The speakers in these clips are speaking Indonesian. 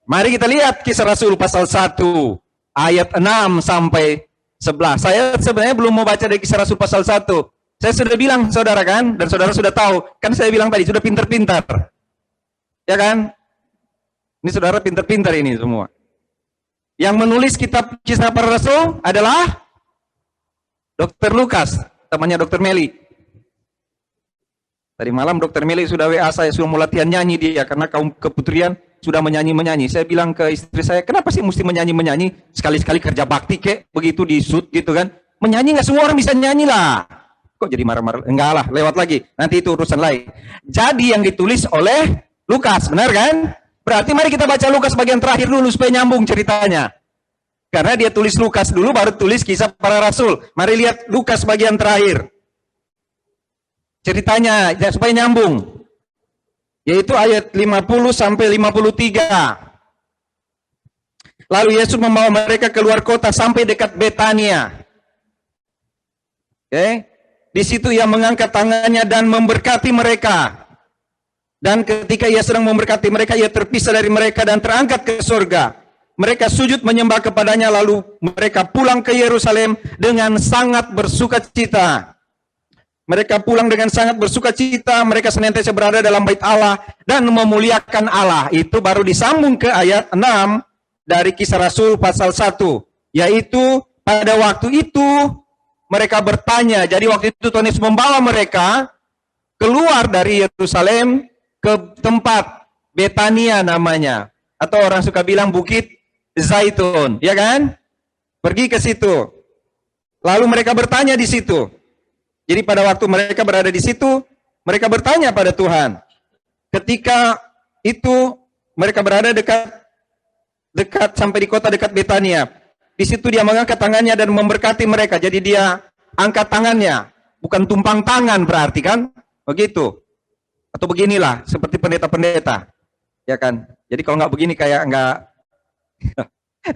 Mari kita lihat Kisah Rasul pasal 1 ayat 6 sampai 11. Saya sebenarnya belum mau baca dari Kisah Rasul pasal 1. Saya sudah bilang saudara kan, dan saudara sudah tahu. Kan saya bilang tadi, sudah pintar-pintar. Ya kan? Ini saudara pintar-pintar ini semua. Yang menulis kitab Kisah Para Rasul adalah Dr. Lukas, temannya Dr. Meli. Tadi malam Dr. Meli sudah WA saya, sudah mau latihan nyanyi dia, karena kaum keputrian sudah menyanyi-menyanyi. Saya bilang ke istri saya, kenapa sih mesti menyanyi-menyanyi? Sekali-sekali kerja bakti kek, begitu di shoot gitu kan. Menyanyi nggak semua orang bisa nyanyi lah. Kok jadi marah-marah? Enggak lah, lewat lagi. Nanti itu urusan lain. Jadi yang ditulis oleh Lukas, benar kan? Berarti mari kita baca Lukas bagian terakhir dulu supaya nyambung ceritanya. Karena dia tulis Lukas dulu, baru tulis Kisah Para Rasul. Mari lihat Lukas bagian terakhir. Ceritanya ya, supaya nyambung. Yaitu ayat 50 sampai 53. Lalu Yesus membawa mereka keluar kota sampai dekat Betania. Oke. Di situ ia mengangkat tangannya dan memberkati mereka. Dan ketika ia sedang memberkati mereka, ia terpisah dari mereka dan terangkat ke surga. Mereka sujud menyembah kepadanya, lalu mereka pulang ke Yerusalem dengan sangat bersukacita. Mereka pulang dengan sangat bersukacita, mereka senantiasa berada dalam bait Allah dan memuliakan Allah. Itu baru disambung ke ayat 6 dari Kisah Rasul pasal 1. Yaitu pada waktu itu mereka bertanya, jadi waktu itu Tuhan Yesus membawa mereka keluar dari Yerusalem ke tempat Betania namanya. Atau orang suka bilang Bukit Zaitun, ya kan? Pergi ke situ. Lalu mereka bertanya di situ. Jadi pada waktu mereka berada di situ, mereka bertanya pada Tuhan. Ketika itu mereka berada dekat sampai di kota dekat Betania. Di situ dia mengangkat tangannya dan memberkati mereka. Jadi dia angkat tangannya, bukan tumpang tangan berarti kan? Begitu. Atau beginilah, seperti pendeta-pendeta. Ya kan? Jadi kalau nggak begini kayak nggak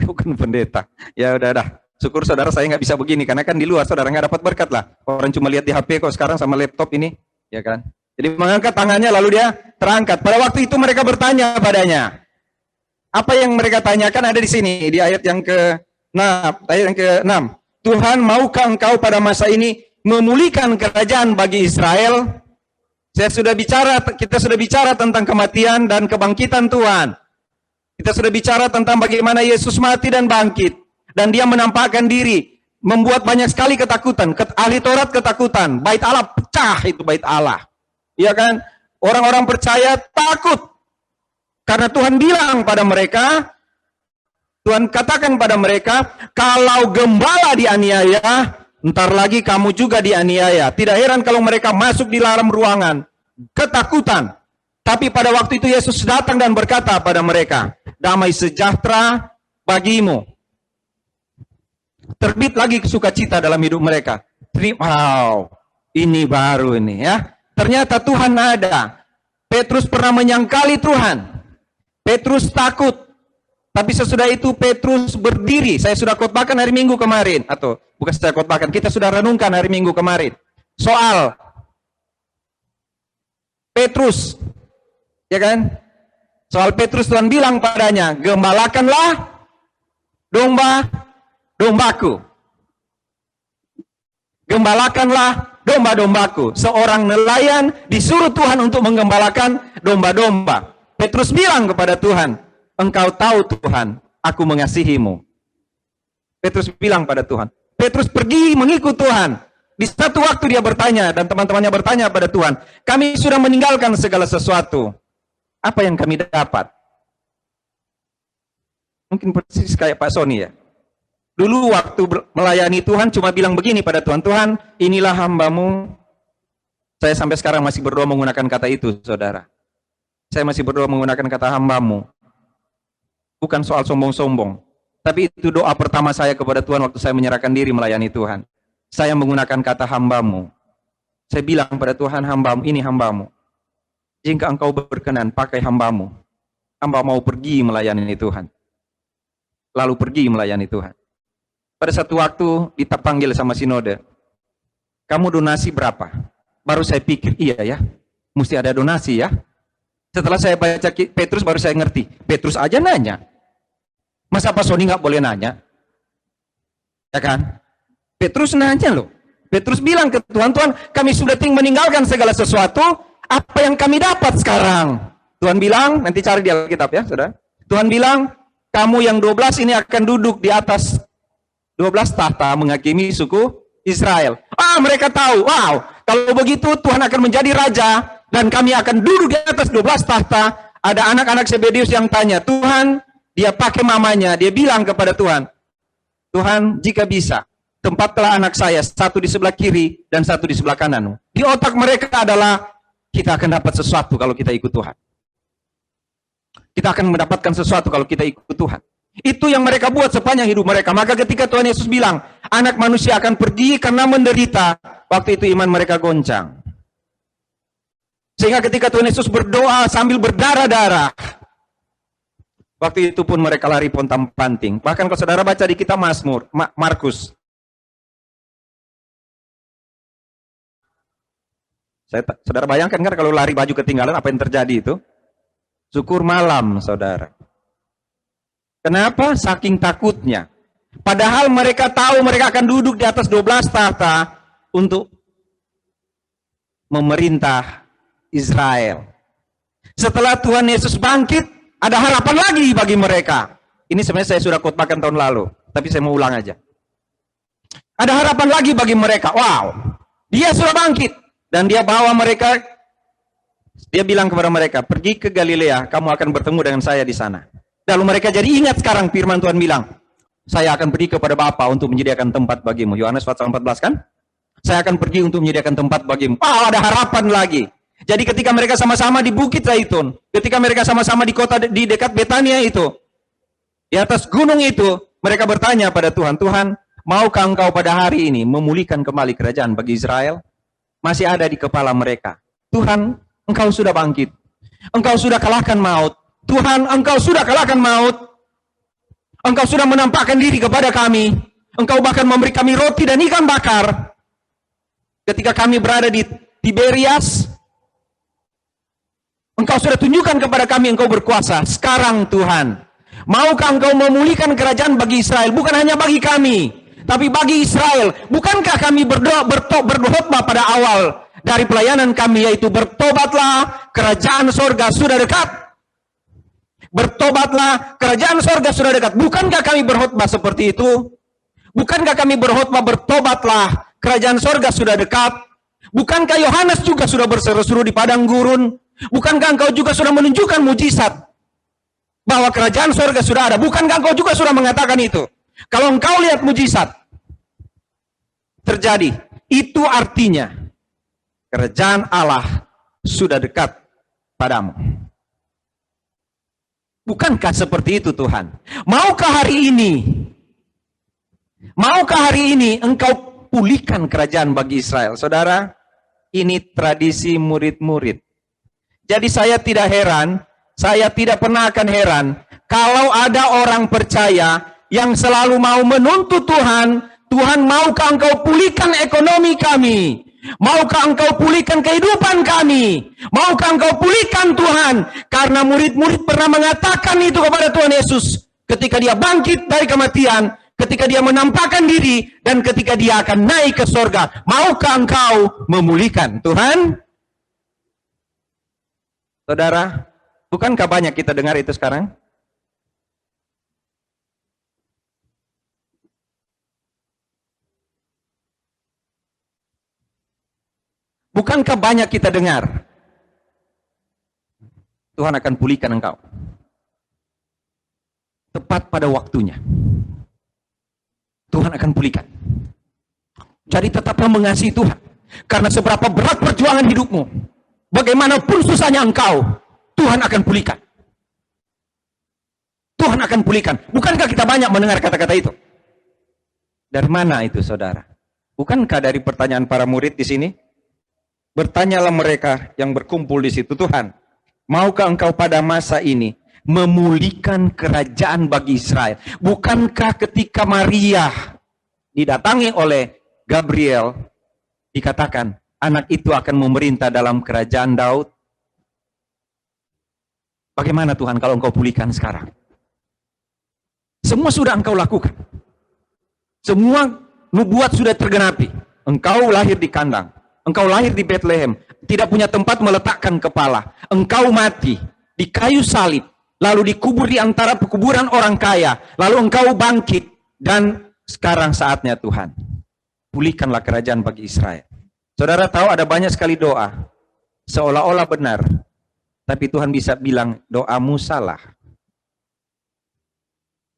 bukan pendeta. Ya udah. Syukur saudara saya nggak bisa begini, karena kan di luar saudara nggak dapat berkat lah. Orang cuma lihat di HP kok sekarang sama laptop ini, ya kan? Jadi mengangkat tangannya lalu dia terangkat. Pada waktu itu mereka bertanya padanya. Apa yang mereka tanyakan ada di sini, di ayat yang ke-6. Tuhan, maukah engkau pada masa ini memulihkan kerajaan bagi Israel? Kita sudah bicara tentang kematian dan kebangkitan Tuhan. Kita sudah bicara tentang bagaimana Yesus mati dan bangkit. Dan dia menampakkan diri, membuat banyak sekali ketakutan. Ahli Taurat ketakutan, bait Allah pecah itu bait Allah. Iya kan? Orang-orang percaya takut. Karena Tuhan bilang pada mereka, Tuhan katakan pada mereka, kalau gembala dianiaya, ntar lagi kamu juga dianiaya. Tidak heran kalau mereka masuk di dalam ruangan, ketakutan. Tapi pada waktu itu Yesus datang dan berkata pada mereka, damai sejahtera bagimu. Terbit lagi sukacita dalam hidup mereka. Wow, ini baru ini ya. Ternyata Tuhan ada. Petrus pernah menyangkali Tuhan. Petrus takut. Tapi sesudah itu Petrus berdiri. Saya sudah khotbahkan hari Minggu kemarin. Atau bukan saya khotbahkan, kita sudah renungkan hari Minggu kemarin. Soal Petrus. Ya kan? Soal Petrus Tuhan bilang padanya, gembalakanlah dombaku. Gembalakanlah domba-dombaku. Seorang nelayan disuruh Tuhan untuk menggembalakan domba-domba. Petrus bilang kepada Tuhan, engkau tahu Tuhan, aku mengasihimu. Petrus bilang pada Tuhan. Petrus pergi mengikut Tuhan. Di satu waktu dia bertanya, dan teman-temannya bertanya pada Tuhan, kami sudah meninggalkan segala sesuatu. Apa yang kami dapat? Mungkin persis kayak Pak Sony ya. Dulu waktu melayani Tuhan cuma bilang begini pada Tuhan, Tuhan inilah hambamu. Saya sampai sekarang masih berdoa menggunakan kata itu, saudara. Saya masih berdoa menggunakan kata hambamu. Bukan soal sombong-sombong. Tapi itu doa pertama saya kepada Tuhan waktu saya menyerahkan diri melayani Tuhan. Saya menggunakan kata hambamu. Saya bilang pada Tuhan, hambamu, ini hambamu. Jika engkau berkenan, pakai hambamu. Hamba mau pergi melayani Tuhan. Lalu pergi melayani Tuhan. Pada satu waktu dipanggil sama sinode, kamu donasi berapa? Baru saya pikir, iya ya, mesti ada donasi ya. Setelah saya baca Petrus baru saya ngerti. Petrus aja nanya. Masa Pak Sony nggak boleh nanya? Ya kan? Petrus nanya loh. Petrus bilang ke Tuhan, Tuhan kami sudah meninggalkan segala sesuatu. Apa yang kami dapat sekarang? Tuhan bilang, nanti cari di Alkitab ya, saudara. Tuhan bilang, kamu yang 12 ini akan duduk di atas 12 tahta menghakimi suku Israel. Mereka tahu, wow, kalau begitu Tuhan akan menjadi raja dan kami akan duduk di atas 12 tahta. Ada anak-anak Zebedeus yang tanya, Tuhan, dia pakai mamanya, dia bilang kepada Tuhan, Tuhan, jika bisa, tempatlah anak saya, satu di sebelah kiri dan satu di sebelah kanan. Di otak mereka adalah, kita akan dapat sesuatu kalau kita ikut Tuhan. Kita akan mendapatkan sesuatu kalau kita ikut Tuhan. Itu yang mereka buat sepanjang hidup mereka. Maka ketika Tuhan Yesus bilang, anak manusia akan pergi karena menderita, waktu itu iman mereka goncang. Sehingga ketika Tuhan Yesus berdoa sambil berdarah-darah, waktu itu pun mereka lari pontang-panting. Bahkan kalau saudara baca di kitab Mazmur, Markus, saudara bayangkan kan kalau lari baju ketinggalan, apa yang terjadi itu? Syukur malam, saudara. Kenapa? Saking takutnya. Padahal mereka tahu mereka akan duduk di atas 12 tahta untuk memerintah Israel. Setelah Tuhan Yesus bangkit, ada harapan lagi bagi mereka. Ini sebenarnya saya sudah khotbahkan tahun lalu, tapi saya mau ulang aja. Ada harapan lagi bagi mereka. Wow, dia sudah bangkit. Dan dia bawa mereka, dia bilang kepada mereka, pergi ke Galilea, kamu akan bertemu dengan saya di sana. Lalu mereka jadi ingat sekarang firman Tuhan bilang, saya akan pergi kepada Bapa untuk menyediakan tempat bagimu. Yohanes pasal 14 kan? Saya akan pergi untuk menyediakan tempat bagimu. Ada harapan lagi. Jadi ketika mereka sama-sama di Bukit Zaitun, ketika mereka sama-sama di kota di dekat Betania itu, di atas gunung itu, mereka bertanya pada Tuhan, Tuhan, maukah engkau pada hari ini memulihkan kembali kerajaan bagi Israel? Masih ada di kepala mereka. Tuhan, engkau sudah bangkit. Engkau sudah kalahkan maut. Tuhan, engkau sudah kalahkan maut. Engkau sudah menampakkan diri kepada kami. Engkau bahkan memberi kami roti dan ikan bakar. Ketika kami berada di Tiberias, engkau sudah tunjukkan kepada kami engkau berkuasa. Sekarang Tuhan, maukah engkau memulihkan kerajaan bagi Israel? Bukan hanya bagi kami, tapi bagi Israel. Bukankah kami berkhotbah pada awal dari pelayanan kami, yaitu bertobatlah, kerajaan sorga sudah dekat. Bertobatlah, kerajaan sorga sudah dekat. Bukankah kami berkhotbah seperti itu? Bukankah kami berkhotbah bertobatlah, kerajaan sorga sudah dekat? Bukankah Yohanes juga sudah berseru-seru di padang gurun? Bukankah engkau juga sudah menunjukkan mujizat bahwa kerajaan sorga sudah ada? Bukankah engkau juga sudah mengatakan itu? Kalau engkau lihat mujizat terjadi, itu artinya kerajaan Allah sudah dekat padamu. Bukankah seperti itu Tuhan? Maukah hari ini engkau pulihkan kerajaan bagi Israel? Saudara, ini tradisi murid-murid. Jadi saya tidak heran, saya tidak pernah akan heran kalau ada orang percaya yang selalu mau menuntut Tuhan, Tuhan, maukah engkau pulihkan ekonomi kami? Maukah engkau pulihkan kehidupan kami? Maukah engkau pulihkan Tuhan? Karena murid-murid pernah mengatakan itu kepada Tuhan Yesus ketika dia bangkit dari kematian, ketika dia menampakkan diri, dan ketika dia akan naik ke sorga. Maukah engkau memulihkan Tuhan? Saudara, bukankah banyak kita dengar itu sekarang? Bukankah banyak kita dengar, Tuhan akan pulihkan engkau tepat pada waktunya. Tuhan akan pulihkan. Jadi tetaplah mengasihi Tuhan. Karena seberapa berat perjuangan hidupmu, bagaimanapun susahnya engkau, Tuhan akan pulihkan. Tuhan akan pulihkan. Bukankah kita banyak mendengar kata-kata itu? Dari mana itu, saudara? Bukankah dari pertanyaan para murid di sini? Bertanyalah mereka yang berkumpul di situ, Tuhan, maukah engkau pada masa ini memulihkan kerajaan bagi Israel? Bukankah ketika Maria didatangi oleh Gabriel, dikatakan anak itu akan memerintah dalam kerajaan Daud? Bagaimana Tuhan kalau Engkau pulihkan sekarang? Semua sudah Engkau lakukan. Semua nubuat sudah tergenapi. Engkau lahir di kandang. Engkau lahir di Bethlehem. Tidak punya tempat meletakkan kepala. Engkau mati di kayu salib. Lalu dikubur di antara pekuburan orang kaya. Lalu Engkau bangkit. Dan sekarang saatnya Tuhan. Pulihkanlah kerajaan bagi Israel. Saudara tahu ada banyak sekali doa. Seolah-olah benar. Tapi Tuhan bisa bilang, doamu salah.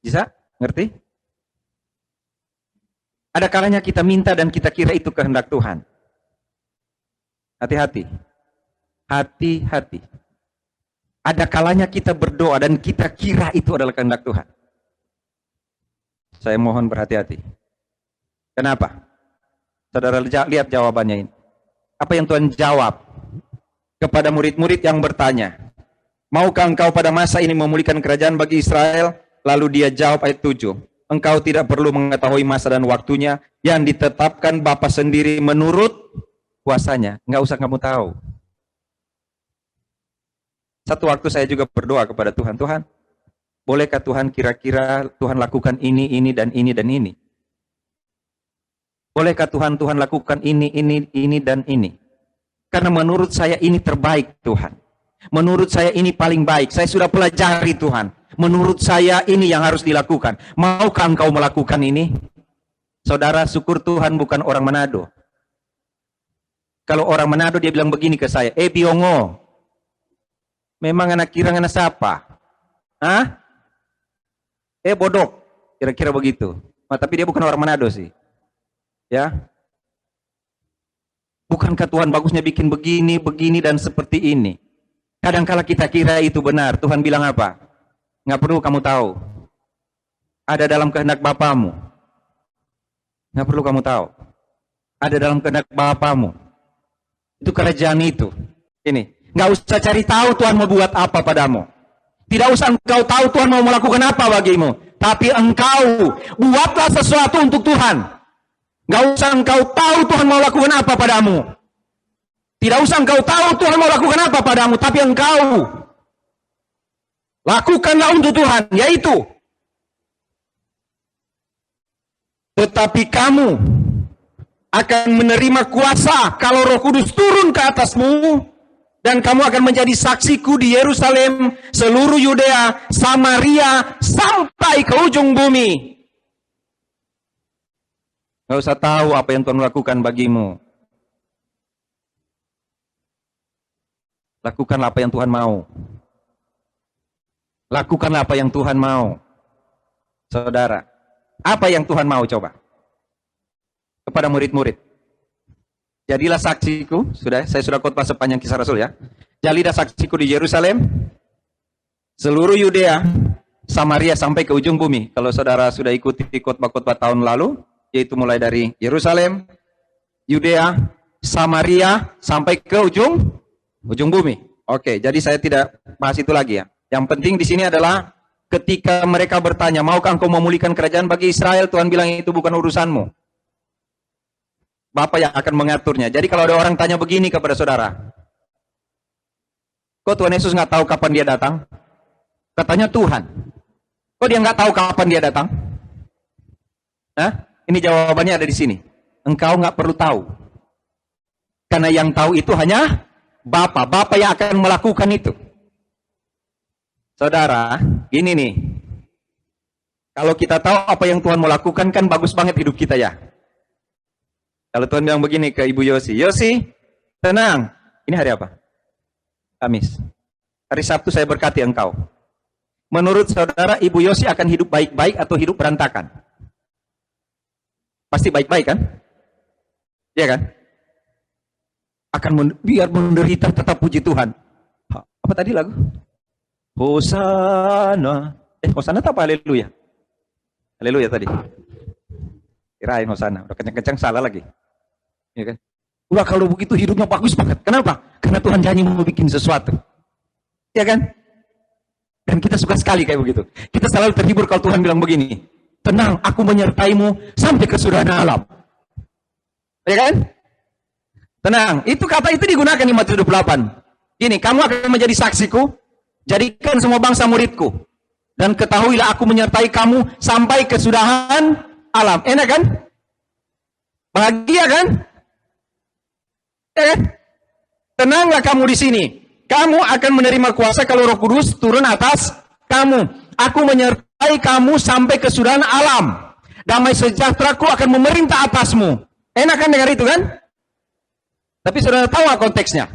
Bisa? Ngerti? Ada kalanya kita minta dan kita kira itu kehendak Tuhan. Hati-hati. Hati-hati. Ada kalanya kita berdoa dan kita kira itu adalah kehendak Tuhan. Saya mohon berhati-hati. Kenapa? Saudara lihat jawabannya ini. Apa yang Tuhan jawab kepada murid-murid yang bertanya, maukah engkau pada masa ini memulihkan kerajaan bagi Israel? Lalu dia jawab ayat 7, engkau tidak perlu mengetahui masa dan waktunya yang ditetapkan Bapa sendiri menurut kuasanya. Enggak usah kamu tahu. Satu waktu saya juga berdoa kepada Tuhan, Tuhan, bolehkah Tuhan kira-kira Tuhan lakukan ini, dan ini, dan ini? Bolehkah Tuhan lakukan ini, dan ini? Karena menurut saya ini terbaik Tuhan. Menurut saya ini paling baik. Saya sudah pelajari Tuhan. Menurut saya ini yang harus dilakukan. Maukah engkau melakukan ini? Saudara, syukur Tuhan bukan orang Manado. Kalau orang Manado dia bilang begini ke saya, Biongo, memang anak kirang anak siapa? Hah? Bodok. Kira-kira begitu. Tapi dia bukan orang Manado sih. Ya. Bukankah Tuhan bagusnya bikin begini, dan seperti ini? Kadangkala kita kira itu benar. Tuhan bilang apa? Nggak perlu kamu tahu. Ada dalam kehendak Bapamu. Nggak perlu kamu tahu. Ada dalam kehendak Bapamu. Itu kerajaan itu. Ini. Nggak usah cari tahu Tuhan mau buat apa padamu. Tidak usah engkau tahu Tuhan mau melakukan apa bagimu. Tapi engkau buatlah sesuatu untuk Tuhan. Nggak usah engkau tahu Tuhan mau lakukan apa padamu. Tidak usah engkau tahu Tuhan mau lakukan apa padamu. Tapi engkau lakukanlah untuk Tuhan. Yaitu. Tetapi kamu akan menerima kuasa kalau Roh Kudus turun ke atasmu. Dan kamu akan menjadi saksiku di Yerusalem, seluruh Yudea, Samaria, sampai ke ujung bumi. Gak usah tahu apa yang Tuhan lakukan bagimu. Lakukanlah apa yang Tuhan mau. Lakukanlah apa yang Tuhan mau. Saudara, apa yang Tuhan mau coba? Kepada murid-murid. Jadilah saksiku, saya sudah khotbah sepanjang Kisah Rasul ya. Jadilah saksiku di Yerusalem, seluruh Yudea, Samaria sampai ke ujung bumi. Kalau saudara sudah ikuti khotbah-khotbah tahun lalu, yaitu mulai dari Yerusalem, Yudea, Samaria sampai ke ujung bumi. Oke, jadi saya tidak bahas itu lagi ya. Yang penting di sini adalah ketika mereka bertanya, maukah engkau memulihkan kerajaan bagi Israel? Tuhan bilang itu bukan urusanmu. Bapa yang akan mengaturnya. Jadi kalau ada orang tanya begini kepada saudara, kok Tuhan Yesus nggak tahu kapan dia datang? Katanya Tuhan. Kok dia nggak tahu kapan dia datang? Nah, ini jawabannya ada di sini. Engkau nggak perlu tahu. Karena yang tahu itu hanya Bapa. Bapa yang akan melakukan itu. Saudara, gini nih. Kalau kita tahu apa yang Tuhan mau lakukan, kan bagus banget hidup kita ya. Kalau Tuhan bilang begini ke Ibu Yosi, Yosi, tenang. Ini hari apa? Kamis. Hari Sabtu saya berkati engkau. Menurut saudara, Ibu Yosi akan hidup baik-baik atau hidup berantakan? Pasti baik-baik kan? Iya kan? Biar menderita tetap puji Tuhan. Apa tadi lagu? Hosana. Hosana apa haleluya? Haleluya tadi. Kirain Hosana. Udah kencang-kencang salah lagi. Ya kan? Wah kalau begitu hidupnya bagus banget. Kenapa? Karena Tuhan janji mau bikin sesuatu. Ya kan? Dan kita suka sekali kayak begitu. Kita selalu terhibur kalau Tuhan bilang begini. Tenang, aku menyertaimu sampai kesudahan alam. Ya kan? Tenang, itu kata itu digunakan di Matius 28. Gini, kamu akan menjadi saksiku Jadikan semua bangsa muridku. Dan ketahuilah aku menyertai kamu sampai kesudahan alam. Enak kan? Bahagia kan? Tenanglah kamu di sini. Kamu akan menerima kuasa kalau Roh Kudus turun atas kamu. Aku menyertai kamu sampai kesudahan alam. Damai sejahteraku akan memerintah atasmu. Enak kan dengar itu kan? Tapi saudara tahu nggak konteksnya?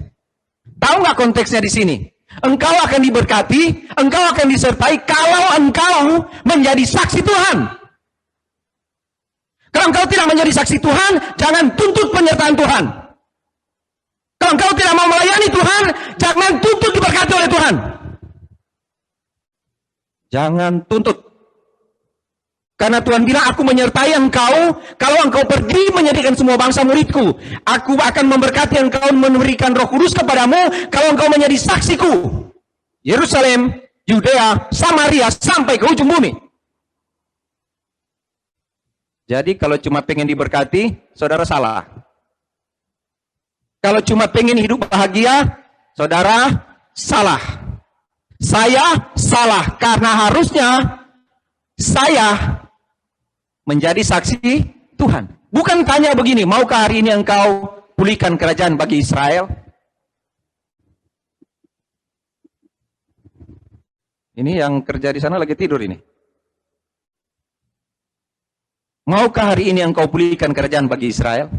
Tahu nggak konteksnya di sini? Engkau akan diberkati, engkau akan disertai kalau engkau menjadi saksi Tuhan. Kalau engkau tidak menjadi saksi Tuhan, jangan tuntut penyertaan Tuhan. Kalau engkau tidak mau melayani Tuhan, jangan tuntut diberkati oleh Tuhan. Jangan tuntut. Karena Tuhan bilang, aku menyertai engkau, kalau engkau pergi menjadikan semua bangsa muridku. Aku akan memberkati engkau, memberikan Roh Kudus kepadamu, kalau engkau menjadi saksiku. Yerusalem, Yudea, Samaria, sampai ke ujung bumi. Jadi kalau cuma pengen diberkati, saudara salah. Kalau cuma pengen hidup bahagia, saudara salah. Saya salah, karena harusnya saya menjadi saksi Tuhan. Bukan tanya begini, maukah hari ini engkau pulihkan kerajaan bagi Israel? Ini yang kerja di sana lagi tidur ini. Maukah hari ini engkau pulihkan kerajaan bagi Israel?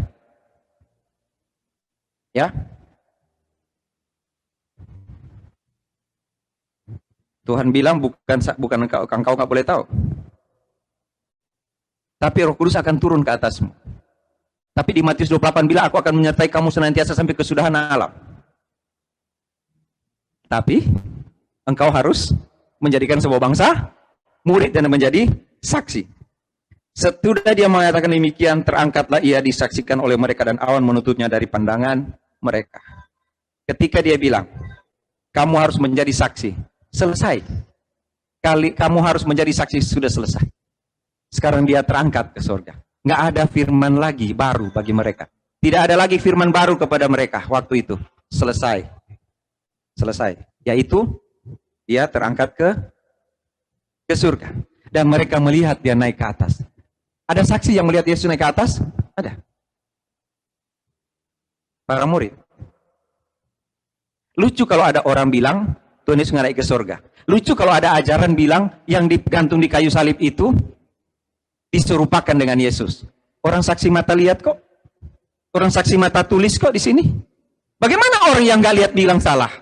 Ya. Tuhan bilang bukan engkau nggak boleh tahu. Tapi Roh Kudus akan turun ke atasmu. Tapi di Matius 28 bilang, aku akan menyertai kamu senantiasa sampai kesudahan alam. Tapi engkau harus menjadikan sebuah bangsa murid dan menjadi saksi. Sesudah dia mengatakan demikian, terangkatlah ia disaksikan oleh mereka dan awan menutupnya dari pandangan mereka. Ketika dia bilang, kamu harus menjadi saksi, selesai. Kamu harus menjadi saksi, sudah selesai. Sekarang dia terangkat ke surga. Nggak ada firman lagi baru bagi mereka. Tidak ada lagi firman baru kepada mereka waktu itu. Selesai. Selesai. Yaitu, dia terangkat ke surga. Dan mereka melihat dia naik ke atas. Ada saksi yang melihat Yesus naik ke atas? Ada. Para murid. Lucu kalau ada orang bilang, Tuhan Yesus nggak naik ke surga. Lucu kalau ada ajaran bilang, yang digantung di kayu salib itu, diserupakan dengan Yesus. Orang saksi mata lihat kok. Orang saksi mata tulis kok di sini. Bagaimana orang yang nggak lihat bilang salah?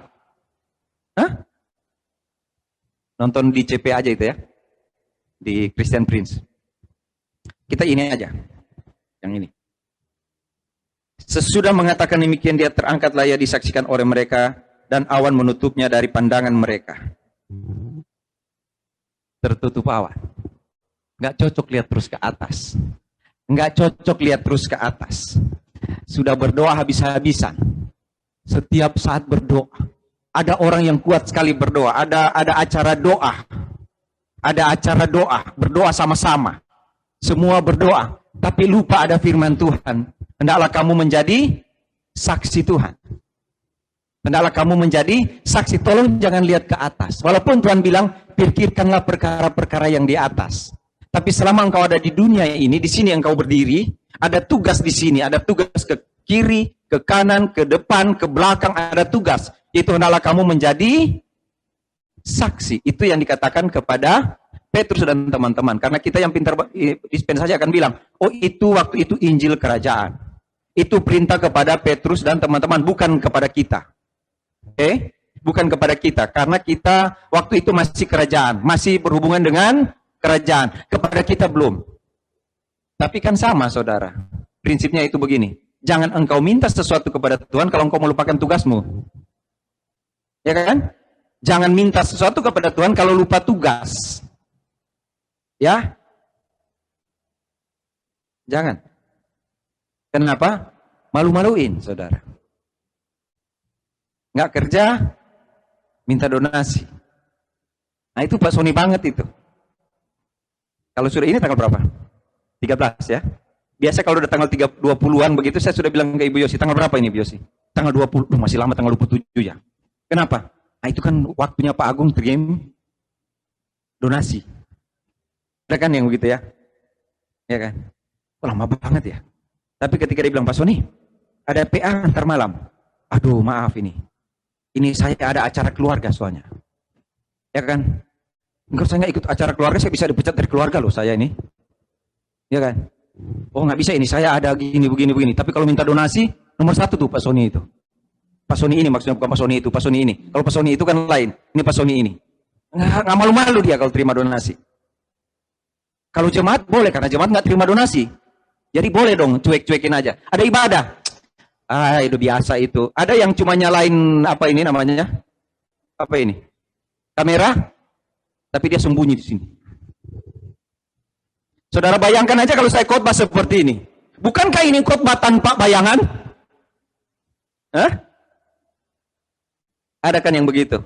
Hah? Nonton di CP aja itu ya. Di Christian Prince. Kita ini aja. Yang ini. Sesudah mengatakan demikian, dia terangkatlah ia disaksikan oleh mereka dan awan menutupnya dari pandangan mereka. Tertutup awan. Nggak cocok lihat terus ke atas. Nggak cocok lihat terus ke atas. Sudah berdoa habis-habisan. Setiap saat berdoa. Ada orang yang kuat sekali berdoa. Ada acara doa. Ada acara doa. Berdoa sama-sama. Semua berdoa. Tapi lupa ada firman Tuhan. Hendaklah kamu menjadi saksi Tuhan. Hendaklah kamu menjadi saksi. Tolong jangan lihat ke atas. Walaupun Tuhan bilang, pikirkanlah perkara-perkara yang di atas. Tapi selama engkau ada di dunia ini, di sini engkau berdiri, ada tugas di sini, ada tugas ke kiri, ke kanan, ke depan, ke belakang, ada tugas. Itu hendaklah kamu menjadi saksi. Itu yang dikatakan kepada Petrus dan teman-teman. Karena kita yang pintar dispensasi akan bilang, oh itu waktu itu Injil Kerajaan. Itu perintah kepada Petrus dan teman-teman, bukan kepada kita. Oke? Bukan kepada kita. Karena kita waktu itu masih kerajaan, masih berhubungan dengan kerajaan. Kepada kita belum. Tapi kan sama, saudara. Prinsipnya itu begini. Jangan engkau minta sesuatu kepada Tuhan kalau engkau melupakan tugasmu. Ya kan? Jangan minta sesuatu kepada Tuhan kalau lupa tugas. Ya? Jangan. Kenapa? Malu-maluin, saudara. Nggak kerja, minta donasi. Nah itu Pak Sony banget itu. Kalau sudah ini tanggal berapa? 13 ya. Biasa kalau udah tanggal 20-an begitu, saya sudah bilang ke Ibu Yosi, tanggal berapa ini Ibu Yosi? Tanggal 20, masih lama tanggal 27 ya. Kenapa? Nah, itu kan waktunya Pak Agung terima donasi. Ada kan yang begitu ya? Ya kan? Lama banget ya. Tapi ketika dia bilang, Pak Sony, ada PA antar malam. Aduh, maaf ini. Ini saya ada acara keluarga soalnya. Ya kan? Enggak, saya nggak ikut acara keluarga, saya bisa dipecat dari keluarga loh saya ini. Ya kan? Oh, nggak bisa ini, saya ada gini, begini. Tapi kalau minta donasi, nomor 1 tuh Pak Sony itu. Pak Sony ini maksudnya, bukan Pak Sony itu, Pak Sony ini. Kalau Pak Sony itu kan lain, ini Pak Sony ini. Nggak malu-malu dia kalau terima donasi. Kalau jemaat boleh, karena jemaat nggak terima donasi. Jadi boleh dong, cuek-cuekin aja. Ada ibadah. Itu biasa itu. Ada yang cuma nyalain, apa ini namanya? Apa ini? Kamera, tapi dia sembunyi di sini. Saudara bayangkan aja kalau saya khotbah seperti ini. Bukankah ini khotbah tanpa bayangan? Hah? Ada kan yang begitu?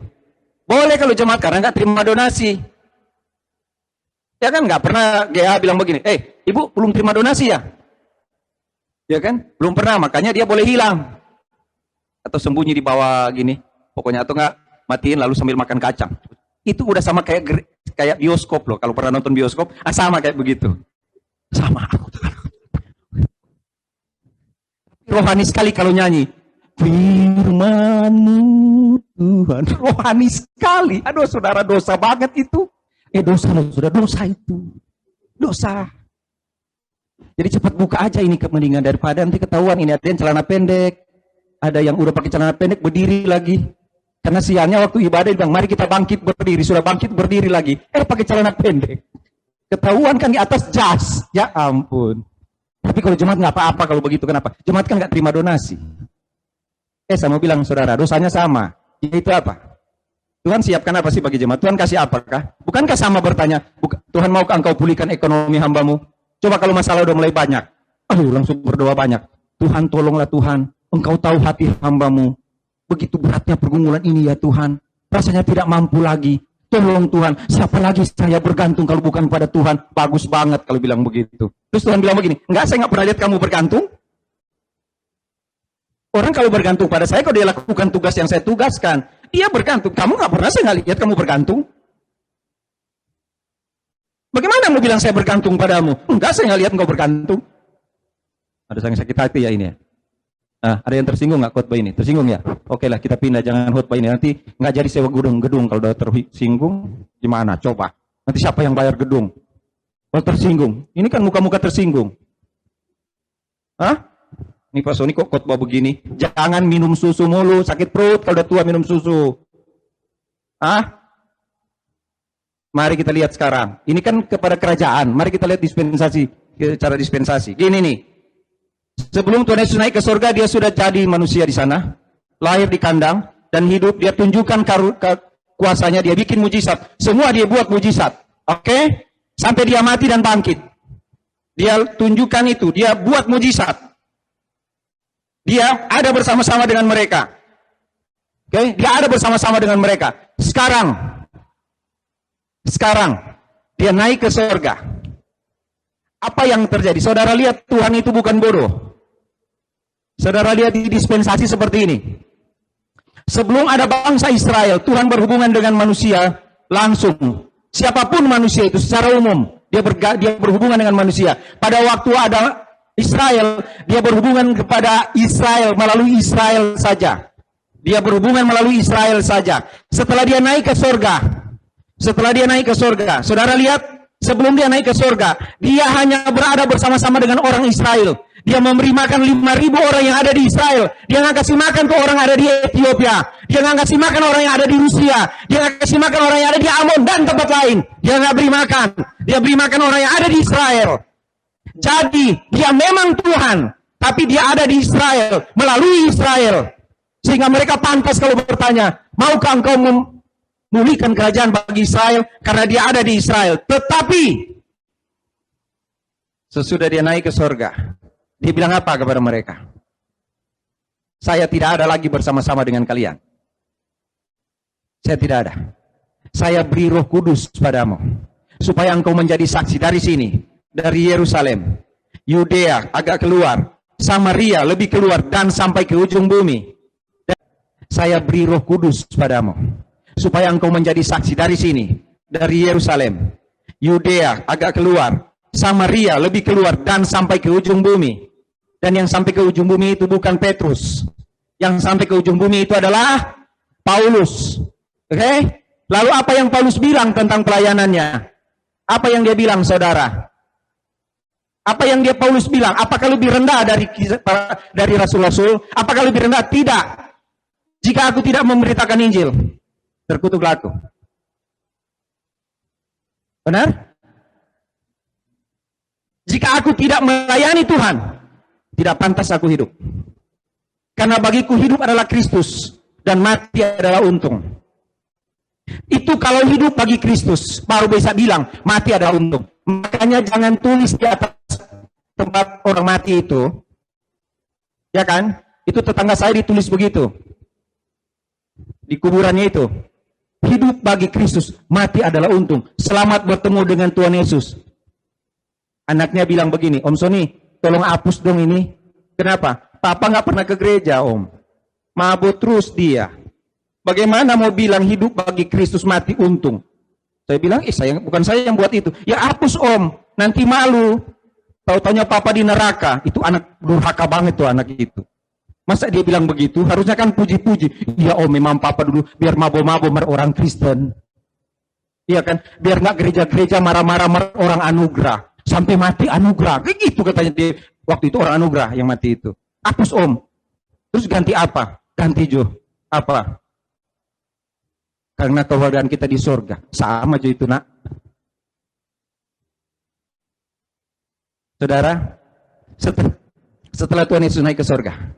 Boleh kalau jemaat karena nggak terima donasi. Ya kan nggak pernah GA bilang begini, ibu belum terima donasi ya? Ya kan? Belum pernah, makanya dia boleh hilang. Atau sembunyi di bawah gini. Pokoknya atau nggak matiin lalu sambil makan kacang. Itu udah sama kayak bioskop loh. Kalau pernah nonton bioskop, sama kayak begitu. Sama aku. Rohani sekali kalau nyanyi. Firman-Mu Tuhan. Rohani sekali. Aduh saudara, dosa banget itu. Dosa loh, sudah dosa itu. Dosa. Jadi cepat buka aja ini mendingan daripada nanti ketahuan ini ada yang celana pendek. Ada yang udah pakai celana pendek berdiri lagi. Karena siangnya waktu ibadah bilang, mari kita bangkit berdiri. Sudah bangkit berdiri lagi. Pakai celana pendek. Ketahuan kan di atas jas. Ya ampun. Tapi kalau jemaat nggak apa-apa kalau begitu. Kenapa? Jemaat kan nggak terima donasi. Saya mau bilang saudara, dosanya sama. Itu apa? Tuhan siapkan apa sih bagi jemaat? Tuhan kasih apakah? Bukankah sama bertanya, Tuhan maukah engkau pulihkan ekonomi hambamu? Coba kalau masalah udah mulai banyak. Langsung berdoa banyak. Tuhan tolonglah Tuhan. Engkau tahu hati hambamu. Begitu beratnya pergumulan ini ya Tuhan. Rasanya tidak mampu lagi. Tolong Tuhan. Siapa lagi saya bergantung kalau bukan pada Tuhan? Bagus banget kalau bilang begitu. Terus Tuhan bilang begini, enggak, saya nggak pernah lihat kamu bergantung. Orang kalau bergantung pada saya, kalau dia lakukan tugas yang saya tugaskan, dia bergantung. Kamu nggak pernah, saya nggak lihat kamu bergantung. Bagaimana mau bilang saya bergantung padamu? Enggak, saya nggak lihat engkau bergantung. Ada yang sakit hati ya ini ya. Nah, ada yang tersinggung nggak khotbah ini? Tersinggung ya? Oke lah, kita pindah, jangan khotbah ini. Nanti nggak jadi sewa gedung kalau udah tersinggung, gimana? Coba. Nanti siapa yang bayar gedung? Kalau tersinggung. Ini kan muka-muka tersinggung. Hah? Ini Pak Sony kok khotbah begini? Jangan minum susu mulu, sakit perut kalau udah tua minum susu. Mari kita lihat sekarang. Ini kan kepada kerajaan. Mari kita lihat dispensasi, cara dispensasi. Gini nih. Sebelum Tuhan Yesus naik ke surga, dia sudah jadi manusia di sana. Lahir di kandang dan hidup. Dia tunjukkan kuasanya, dia bikin mujizat. Semua dia buat mujizat. Oke? Sampai dia mati dan bangkit. Dia tunjukkan itu, dia buat mujizat. Dia ada bersama-sama dengan mereka. Oke? Dia ada bersama-sama dengan mereka. Sekarang dia naik ke surga. Apa yang terjadi? Saudara lihat, Tuhan itu bukan bodoh. Saudara lihat di dispensasi seperti ini. Sebelum ada bangsa Israel, Tuhan berhubungan dengan manusia langsung. Siapapun manusia itu secara umum, dia berhubungan dengan manusia. Pada waktu ada Israel, dia berhubungan kepada Israel melalui Israel saja. Dia berhubungan melalui Israel saja. Setelah dia naik ke surga, saudara lihat, sebelum dia naik ke surga, dia hanya berada bersama-sama dengan orang Israel. Dia memberi makan 5.000 orang yang ada di Israel. Dia nggak kasih makan ke orang yang ada di Ethiopia. Dia nggak kasih makan orang yang ada di Rusia. Dia nggak kasih makan orang yang ada di Ammon dan tempat lain. Dia nggak beri makan. Dia beri makan orang yang ada di Israel. Jadi dia memang Tuhan, tapi dia ada di Israel, melalui Israel. Sehingga mereka pantas kalau bertanya, maukah engkau memulihkan kerajaan bagi Israel? Karena dia ada di Israel. Tetapi sesudah dia naik ke surga, dia bilang apa kepada mereka? Saya tidak ada lagi bersama-sama dengan kalian. Saya tidak ada. Saya beri Roh Kudus padamu, supaya engkau menjadi saksi dari sini. Dari Yerusalem, Yudea agak keluar, Samaria lebih keluar, dan sampai ke ujung bumi. Dan saya beri Roh Kudus padamu, supaya engkau menjadi saksi dari sini, dari Yerusalem, Yudea agak keluar, Samaria lebih keluar, dan sampai ke ujung bumi. Dan yang sampai ke ujung bumi itu bukan Petrus. Yang sampai ke ujung bumi itu adalah Paulus. Oke? Lalu apa yang Paulus bilang tentang pelayanannya? Apa yang dia bilang, saudara? Apa yang dia Paulus bilang? Apakah lebih rendah dari rasul-rasul? Apakah lebih rendah? Tidak. Jika aku tidak memberitakan Injil, terkutuklah aku. Benar? Jika aku tidak melayani Tuhan, tidak pantas aku hidup. Karena bagiku hidup adalah Kristus dan mati adalah untung. Itu kalau hidup bagi Kristus, baru bisa bilang mati adalah untung. Makanya jangan tulis di atas tempat orang mati itu. Ya kan? Itu tetangga saya ditulis begitu. Di kuburannya itu. Hidup bagi Kristus, mati adalah untung. Selamat bertemu dengan Tuhan Yesus. Anaknya bilang begini, Om Sony, tolong hapus dong ini. Kenapa? Papa nggak pernah ke gereja, Om. Mabuk terus dia. Bagaimana mau bilang hidup bagi Kristus mati untung? Saya bilang, bukan saya yang buat itu. Ya hapus Om, nanti malu. Tahu-taunya Papa di neraka. Itu anak durhaka banget tuh anak itu. Masa dia bilang begitu? Harusnya kan puji-puji. Ya Om, memang Papa dulu biar mabo-mabo orang Kristen. Iya kan? Biar nggak gereja-gereja marah-marah orang anugerah. Sampai mati anugerah. Kayak gitu katanya dia. Waktu itu orang anugerah yang mati itu. Hapus Om. Terus ganti apa? Ganti Jo. Apa? Karena keberadaan kita di surga. Sama aja itu, nak. Saudara, setelah Tuhan Yesus naik ke surga,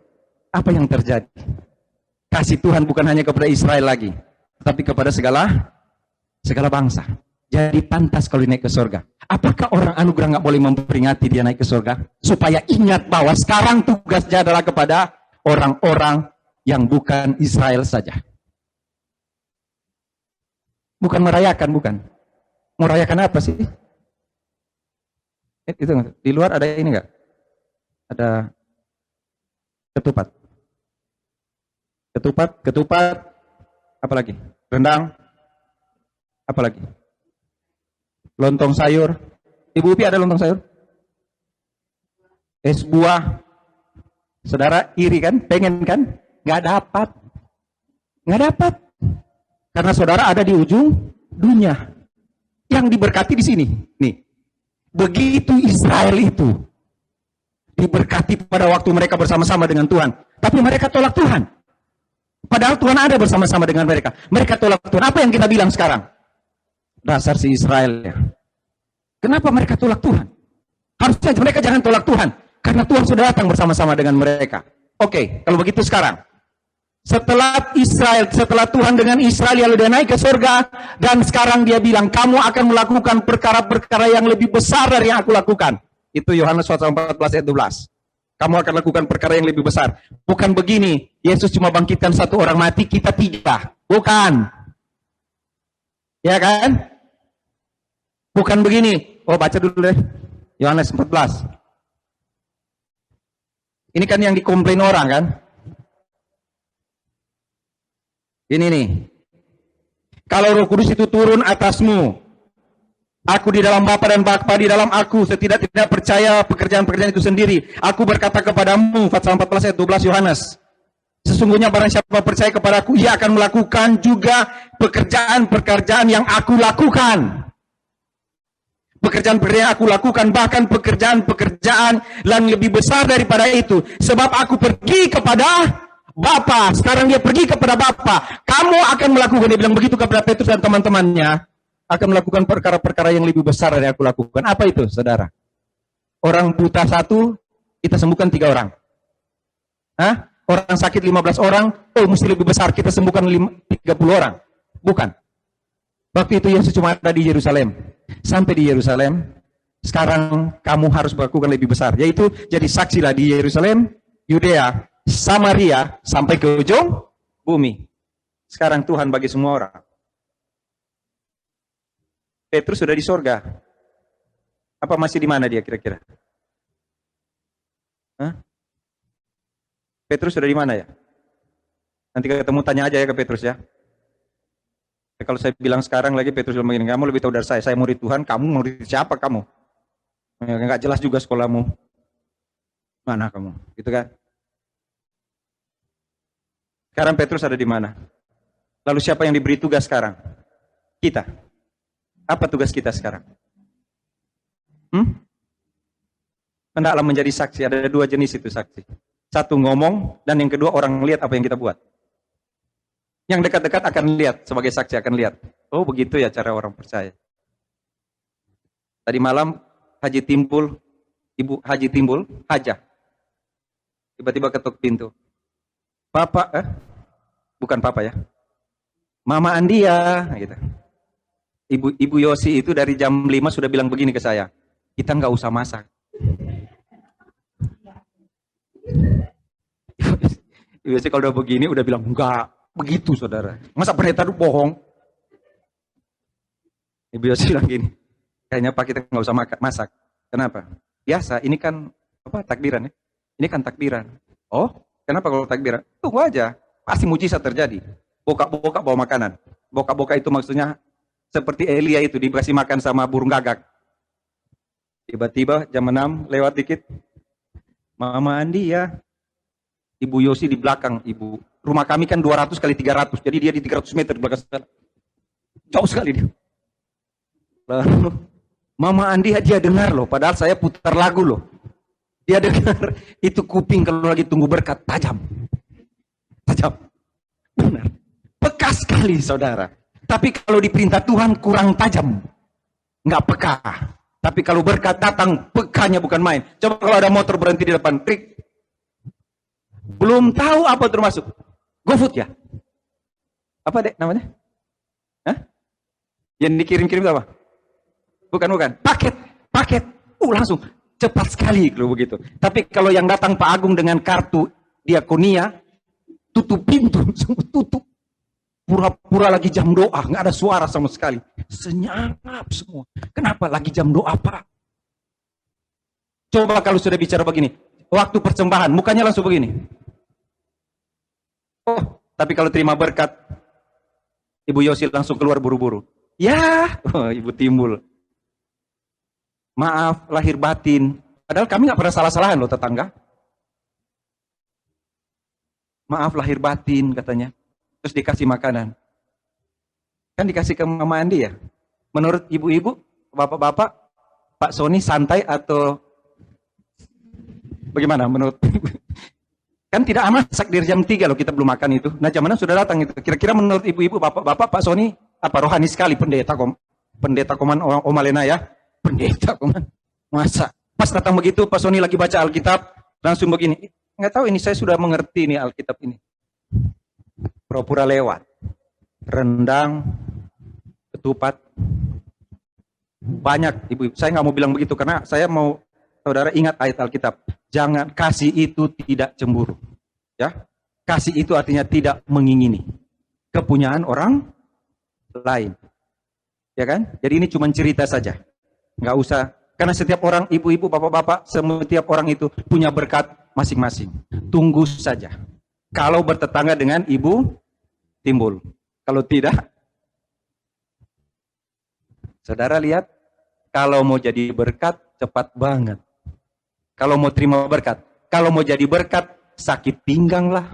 apa yang terjadi? Kasih Tuhan bukan hanya kepada Israel lagi, tapi kepada segala bangsa. Jadi pantas kalau naik ke surga. Apakah orang anugerah nggak boleh memperingati dia naik ke surga? Supaya ingat bahwa sekarang tugasnya adalah kepada orang-orang yang bukan Israel saja. Bukan merayakan, bukan. Merayakan apa sih? Itu di luar ada ini enggak? Ada ketupat. Ketupat. Apa lagi? Rendang. Apa lagi? Lontong sayur. Ibu Upi ada lontong sayur? Es buah. Saudara iri kan? Pengen kan? Nggak dapat. Karena saudara ada di ujung dunia. Yang diberkati di sini. Nih. Begitu Israel itu diberkati pada waktu mereka bersama-sama dengan Tuhan. Tapi mereka tolak Tuhan. Padahal Tuhan ada bersama-sama dengan mereka. Mereka tolak Tuhan. Apa yang kita bilang sekarang? Dasar si Israel ya. Kenapa mereka tolak Tuhan? Harusnya mereka jangan tolak Tuhan. Karena Tuhan sudah datang bersama-sama dengan mereka. Oke, kalau begitu sekarang. Setelah Tuhan dengan Israel lalu dia naik ke surga, dan sekarang dia bilang, kamu akan melakukan perkara-perkara yang lebih besar dari yang aku lakukan. Itu Yohanes 14 ayat 12. Kamu akan lakukan perkara yang lebih besar. Bukan begini, Yesus cuma bangkitkan satu orang mati, kita 3. Bukan. Ya kan? Bukan begini. Oh, baca dulu deh. Yohanes 14. Ini kan yang dikomplain orang kan? Ini nih. Kalau Roh Kudus itu turun atasmu, aku di dalam Bapa dan Bapa di dalam aku, tidak percaya pekerjaan-pekerjaan itu sendiri. Aku berkata kepadamu, Pasal 14 ayat 12 Yohanes. Sesungguhnya barang siapa percaya kepadaku, ia akan melakukan juga pekerjaan-pekerjaan yang aku lakukan. Pekerjaan-pekerjaan yang aku lakukan, bahkan pekerjaan-pekerjaan yang lebih besar daripada itu. Sebab aku pergi kepada Bapa. Sekarang dia pergi kepada Bapa. Kamu akan melakukan, dia bilang begitu kepada Petrus dan teman-temannya, akan melakukan perkara-perkara yang lebih besar dari aku lakukan. Apa itu, saudara? Orang buta 1, kita sembuhkan 3 orang. Hah? Orang sakit 15 orang, oh mesti lebih besar, kita sembuhkan 30 orang. Bukan. Waktu itu Yesus cuma ada di Yerusalem. Sampai di Yerusalem, sekarang kamu harus melakukan lebih besar. Yaitu jadi saksilah di Yerusalem, Yudea, Samaria, sampai ke ujung bumi. Sekarang Tuhan bagi semua orang. Petrus sudah di sorga. Apa masih di mana dia kira-kira? Hah? Petrus sudah di mana ya? Nanti ketemu tanya aja ya ke Petrus ya. Kalau saya bilang sekarang lagi Petrus bilang begini, kamu lebih tahu dari saya murid Tuhan, kamu murid siapa kamu? Enggak jelas juga sekolahmu. Mana kamu? Gitu kan? Sekarang Petrus ada di mana? Lalu siapa yang diberi tugas sekarang? Kita. Apa tugas kita sekarang? Hendaklah menjadi saksi. Ada dua jenis itu saksi. Satu ngomong, dan yang kedua orang lihat apa yang kita buat. Yang dekat-dekat akan lihat, sebagai saksi akan lihat. Oh begitu ya cara orang percaya. Tadi malam Haji Timbul, Ibu Haji Timbul, Haja. Tiba-tiba ketuk pintu. Papa, bukan Papa ya. Mama Andia, gitu. Ibu Yosi itu dari jam 5 sudah bilang begini ke saya. Kita nggak usah masak. Ibu Yosi kalau udah begini udah bilang enggak. Begitu saudara. Masa pendeta itu bohong? Ibu Yosi bilang gini. Kayaknya Pak kita nggak usah masak. Kenapa? Biasa, ini kan apa takbiran ya? Ini kan takbiran. Oh, kenapa kalau takbiran? Tunggu aja. Pasti mujizat terjadi. Boka-boka bawa makanan. Boka-boka itu maksudnya seperti Elia itu dikasih makan sama burung gagak. Tiba-tiba jam 6 lewat dikit. Mama Andi ya. Ibu Yosi di belakang ibu. Rumah kami kan 200 kali 300. Jadi dia di 300 meter di belakang saya. Jauh sekali dia. Lalu Mama Andi dia dengar loh. Padahal saya putar lagu loh. Dia dengar. Itu kuping kalau lagi tunggu berkat tajam. Tajam. Benar. Peka sekali saudara. Tapi kalau diperintah Tuhan kurang tajam. Nggak peka. Tapi kalau berkat datang, pekanya bukan main. Coba kalau ada motor berhenti di depan, trik. Belum tahu apa termasuk. GoFood ya? Apa dek namanya? Hah? Yang dikirim-kirim itu apa? Bukan. Paket. Langsung. Cepat sekali kalau begitu. Tapi kalau yang datang Pak Agung dengan kartu diakonia, tutup pintu, tutup. Pura-pura lagi jam doa, nggak ada suara sama sekali. Senyap semua. Kenapa lagi jam doa, Pak? Coba kalau sudah bicara begini, waktu persembahan, mukanya langsung begini. Oh, tapi kalau terima berkat, Ibu Yosi langsung keluar buru-buru. Ya, Ibu Timbul. Maaf, lahir batin. Padahal kami nggak pernah salah-salahan loh tetangga. Maaf lahir batin katanya. Terus dikasih makanan. Kan dikasih ke Mama Andi ya. Menurut ibu-ibu, bapak-bapak, Pak Sony santai atau bagaimana menurut? Kan tidak masak dari jam 3 loh kita belum makan itu. Nah jam 6 sudah datang itu. Kira-kira menurut ibu-ibu, bapak-bapak, Pak Sony, apa rohani sekali pendeta Koman Omalena ya. Pendeta Koman. Masa? Pas datang begitu, Pak Sony lagi baca Alkitab, langsung begini. Nggak tahu ini saya sudah mengerti nih Alkitab ini. Pura-pura lewat, rendang, ketupat, banyak ibu. Saya nggak mau bilang begitu karena saya mau saudara ingat ayat Alkitab. Jangan kasih itu tidak cemburu, ya. Kasih itu artinya tidak mengingini kepunyaan orang lain, ya kan? Jadi ini cuma cerita saja, nggak usah. Karena setiap orang, ibu-ibu, bapak-bapak, setiap orang itu punya berkat masing-masing. Tunggu saja. Kalau bertetangga dengan Ibu Timbul. Kalau tidak, saudara lihat, kalau mau jadi berkat, cepat banget. Kalau mau terima berkat. Kalau mau jadi berkat, sakit pinggang lah.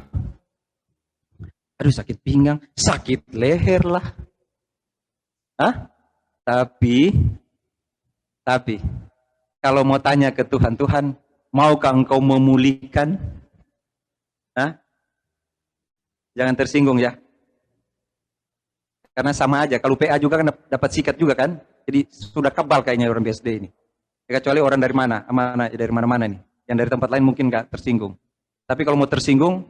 Aduh sakit pinggang, sakit leher lah. Hah? Tapi, kalau mau tanya ke Tuhan, Tuhan, maukah engkau memulihkan? Hah? Jangan tersinggung ya. Karena sama aja, kalau PA juga kan dapat sikat juga kan. Jadi sudah kebal kayaknya orang BSD ini. Ya, kecuali orang dari mana dari mana-mana nih. Yang dari tempat lain mungkin nggak tersinggung. Tapi kalau mau tersinggung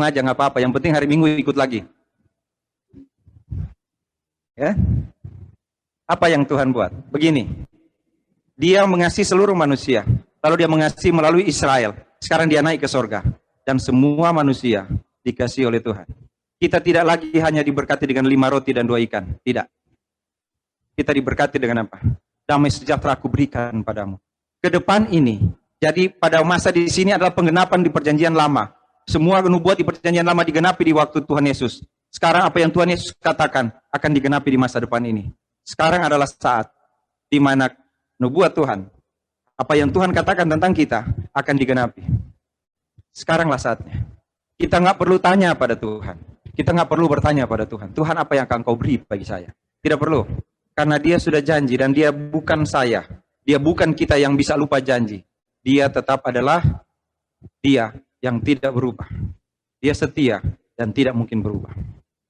aja nggak apa-apa. Yang penting hari Minggu ikut lagi. Ya. Apa yang Tuhan buat? Begini. Dia mengasihi seluruh manusia. Lalu dia mengasihi melalui Israel. Sekarang dia naik ke sorga. Dan semua manusia dikasihi oleh Tuhan. Kita tidak lagi hanya diberkati dengan 5 roti dan 2 ikan. Tidak. Kita diberkati dengan apa? Damai sejahtera aku berikan padamu. Ke depan ini. Jadi pada masa di sini adalah penggenapan di perjanjian lama. Semua nubuat di perjanjian lama digenapi di waktu Tuhan Yesus. Sekarang apa yang Tuhan Yesus katakan akan digenapi di masa depan ini. Sekarang adalah saat di mana nubuat Tuhan, apa yang Tuhan katakan tentang kita akan digenapi. Sekaranglah saatnya. Kita nggak perlu tanya pada Tuhan. Kita nggak perlu bertanya pada Tuhan. Tuhan, apa yang akan kau beri bagi saya? Tidak perlu. Karena dia sudah janji dan dia bukan saya. Dia bukan kita yang bisa lupa janji. Dia tetap adalah dia yang tidak berubah. Dia setia dan tidak mungkin berubah.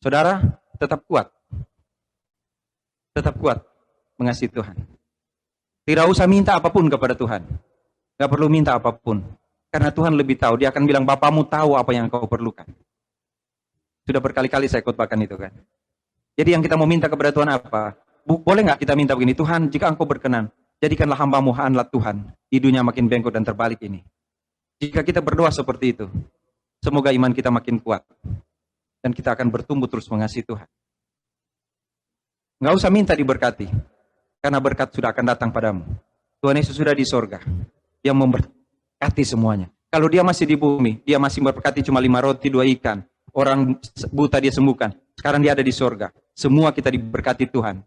Saudara, tetap kuat. Tetap kuat mengasihi Tuhan. Tidak usah minta apapun kepada Tuhan. Gak perlu minta apapun. Karena Tuhan lebih tahu. Dia akan bilang, Bapamu tahu apa yang kau perlukan. Sudah berkali-kali saya khotbahkan itu kan. Jadi yang kita mau minta kepada Tuhan apa? Boleh nggak kita minta begini? Tuhan, jika Engkau berkenan, jadikanlah hamba-Mu anak Tuhan. Di dunia makin bengkok dan terbalik ini. Jika kita berdoa seperti itu, semoga iman kita makin kuat. Dan kita akan bertumbuh terus mengasihi Tuhan. Nggak usah minta diberkati. Karena berkat sudah akan datang padamu. Tuhan Yesus sudah di sorga. Yang memberkati semuanya. Kalau dia masih di bumi, dia masih memberkati cuma 5 roti 2 ikan. Orang buta dia sembuhkan. Sekarang dia ada di sorga. Semua kita diberkati Tuhan.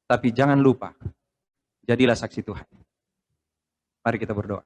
Tapi jangan lupa, jadilah saksi Tuhan. Mari kita berdoa.